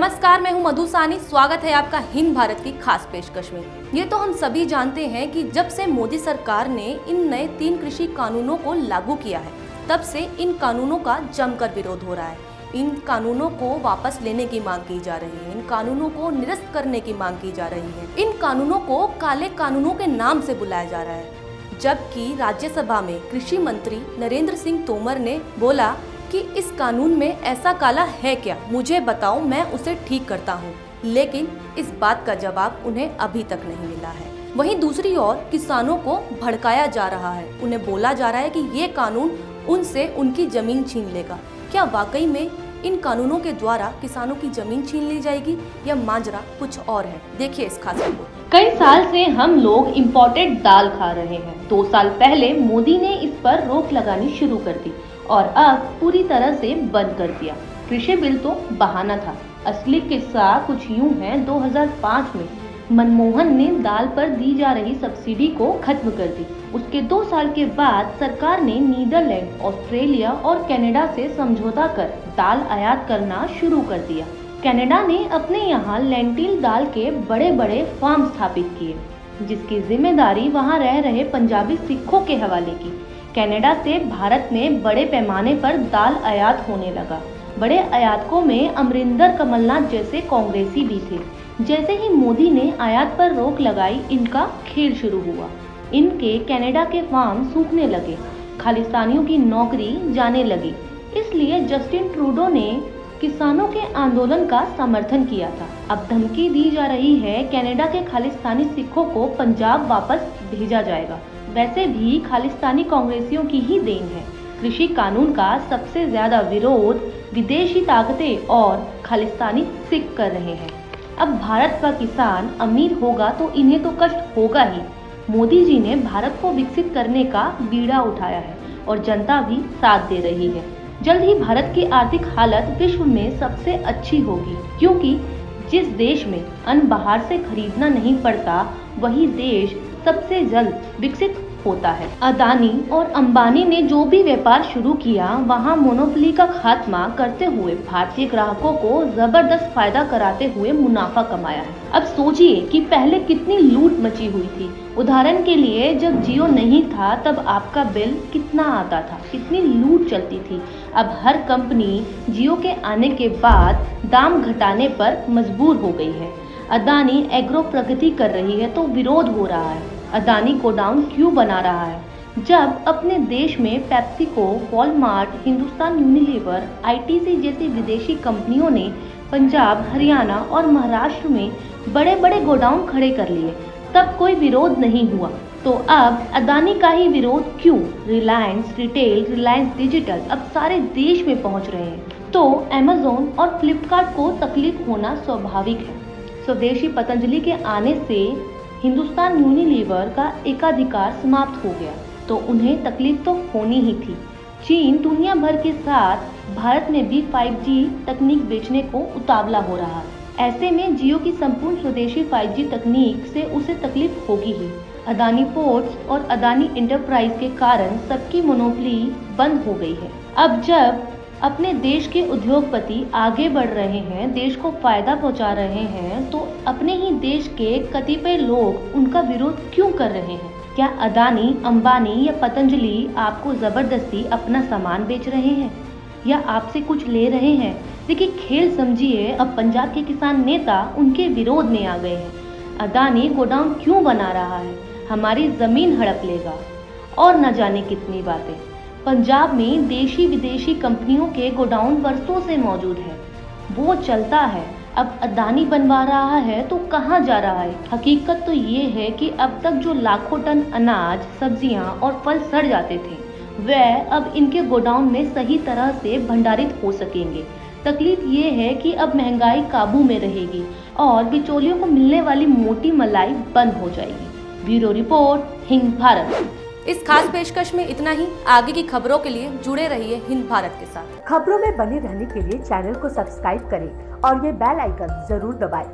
नमस्कार, मैं हूं मधु सानी। स्वागत है आपका हिंद भारत की खास पेशकश में। ये तो हम सभी जानते हैं कि जब से मोदी सरकार ने इन नए 3 कृषि कानूनों को लागू किया है, तब से इन कानूनों का जमकर विरोध हो रहा है। इन कानूनों को वापस लेने की मांग की जा रही है, इन कानूनों को निरस्त करने की मांग की जा रही है। इन कानूनों को काले कानूनों के नाम से बुलाया जा रहा है, जबकि राज्यसभा में कृषि मंत्री नरेंद्र सिंह तोमर ने बोला कि इस कानून में ऐसा काला है क्या, मुझे बताओ, मैं उसे ठीक करता हूँ। लेकिन इस बात का जवाब उन्हें अभी तक नहीं मिला है। वहीं दूसरी ओर किसानों को भड़काया जा रहा है, उन्हें बोला जा रहा है कि ये कानून उनसे उनकी जमीन छीन लेगा। क्या वाकई में इन कानूनों के द्वारा किसानों की जमीन छीन ली जाएगी या माजरा कुछ और है? देखिए इस खास रिपोर्ट। कई साल से हम लोग इम्पोर्टेड दाल खा रहे हैं। 2 साल पहले मोदी ने इस पर रोक लगानी शुरू कर दी और अब पूरी तरह से बंद कर दिया। कृषि बिल तो बहाना था। असली किस्सा कुछ यूं है, 2005 में मनमोहन ने दाल पर दी जा रही सब्सिडी को खत्म कर दी। उसके 2 साल के बाद सरकार ने नीदरलैंड, ऑस्ट्रेलिया और कनाडा से समझौता कर दाल आयात करना शुरू कर दिया। कनाडा ने अपने यहाँ लेंटिल दाल के बड़े बड़े फार्म स्थापित किए, जिसकी जिम्मेदारी वहाँ रह रहे पंजाबी सिखों के हवाले की। कनाडा से भारत में बड़े पैमाने पर दाल आयात होने लगा। बड़े आयातकों में अमरिंदर कमलनाथ जैसे कांग्रेसी भी थे। जैसे ही मोदी ने आयात पर रोक लगाई, इनका खेल शुरू हुआ। इनके कनाडा के फार्म सूखने लगे, खालिस्तानियों की नौकरी जाने लगी। इसलिए जस्टिन ट्रूडो ने किसानों के आंदोलन का समर्थन किया था। अब धमकी दी जा रही है, कनाडा के खालिस्तानी सिखों को पंजाब वापस भेजा जाएगा। वैसे भी खालिस्तानी कांग्रेसियों की ही देन है। कृषि कानून का सबसे ज्यादा विरोध विदेशी ताकतें और खालिस्तानी सिख कर रहे हैं। अब भारत का किसान अमीर होगा तो इन्हें तो कष्ट होगा ही। मोदी जी ने भारत को विकसित करने का बीड़ा उठाया है और जनता भी साथ दे रही है। जल्द ही भारत की आर्थिक हालत विश्व में सबसे अच्छी होगी, क्योंकि जिस देश में अन्न बाहर से खरीदना नहीं पड़ता, वही देश सबसे जल्द विकसित होता है। अदानी और अंबानी ने जो भी व्यापार शुरू किया, वहां मोनोपोली का खात्मा करते हुए भारतीय ग्राहकों को जबरदस्त फायदा कराते हुए मुनाफा कमाया है। अब सोचिए कि पहले कितनी लूट मची हुई थी। उदाहरण के लिए, जब जियो नहीं था तब आपका बिल कितना आता था, कितनी लूट चलती थी। अब हर कंपनी जियो के आने के बाद दाम घटाने पर मजबूर हो गई है। अदानी एग्रो प्रगति कर रही है तो विरोध हो रहा है। अदानी गोडाउन क्यों बना रहा है, जब अपने देश में PepsiCo, Walmart, Hindustan Unilever, ITC जैसी विदेशी कंपनियों ने पंजाब, हरियाणा और महाराष्ट्र में बड़े बड़े गोडाउन खड़े कर लिए, तब कोई विरोध नहीं हुआ। तो अब अदानी का ही विरोध क्यों? रिलायंस रिटेल, रिलायंस डिजिटल अब सारे देश में पहुंच रहे हैं, तो अमेज़न और फ्लिपकार्ट को तकलीफ होना स्वाभाविक है। स्वदेशी पतंजलि के आने से हिंदुस्तान यूनिलीवर का एकाधिकार समाप्त हो गया, तो उन्हें तकलीफ तो होनी ही थी। चीन दुनिया भर के साथ भारत में भी 5G तकनीक बेचने को उतावला हो रहा है। ऐसे में जियो की संपूर्ण स्वदेशी 5G तकनीक से उसे तकलीफ होगी ही। अदानी पोर्ट्स और अदानी एंटरप्राइज के कारण सबकी मोनोपोली बंद हो गई है। अब जब अपने देश के उद्योगपति आगे बढ़ रहे हैं, देश को फायदा पहुंचा रहे हैं, तो अपने ही देश के कतिपय लोग उनका विरोध क्यों कर रहे हैं? क्या अदानी, अंबानी या पतंजलि आपको जबरदस्ती अपना सामान बेच रहे हैं या आपसे कुछ ले रहे हैं? देखिए, खेल समझिए। अब पंजाब के किसान नेता उनके विरोध में आ गए हैं। अदानी गोडाउन क्यों बना रहा है? हमारी जमीन हड़प लेगा और न जाने कितनी बातें। पंजाब में देशी विदेशी कंपनियों के गोडाउन वर्षों से मौजूद है, वो चलता है। अब अदानी बनवा रहा है तो कहाँ जा रहा है? हकीकत तो ये है कि अब तक जो लाखों टन अनाज, सब्जियां और फल सड़ जाते थे, वह अब इनके गोडाउन में सही तरह से भंडारित हो सकेंगे। तकलीफ ये है कि अब महंगाई काबू में रहेगी और बिचौलियों को मिलने वाली मोटी मलाई बंद हो जाएगी। Bureau report, Hind Bharat. इस खास पेशकश में इतना ही। आगे की खबरों के लिए जुड़े रहिए हिंद भारत के साथ। खबरों में बने रहने के लिए चैनल को सब्सक्राइब करें और ये बेल आइकन जरूर दबाएं।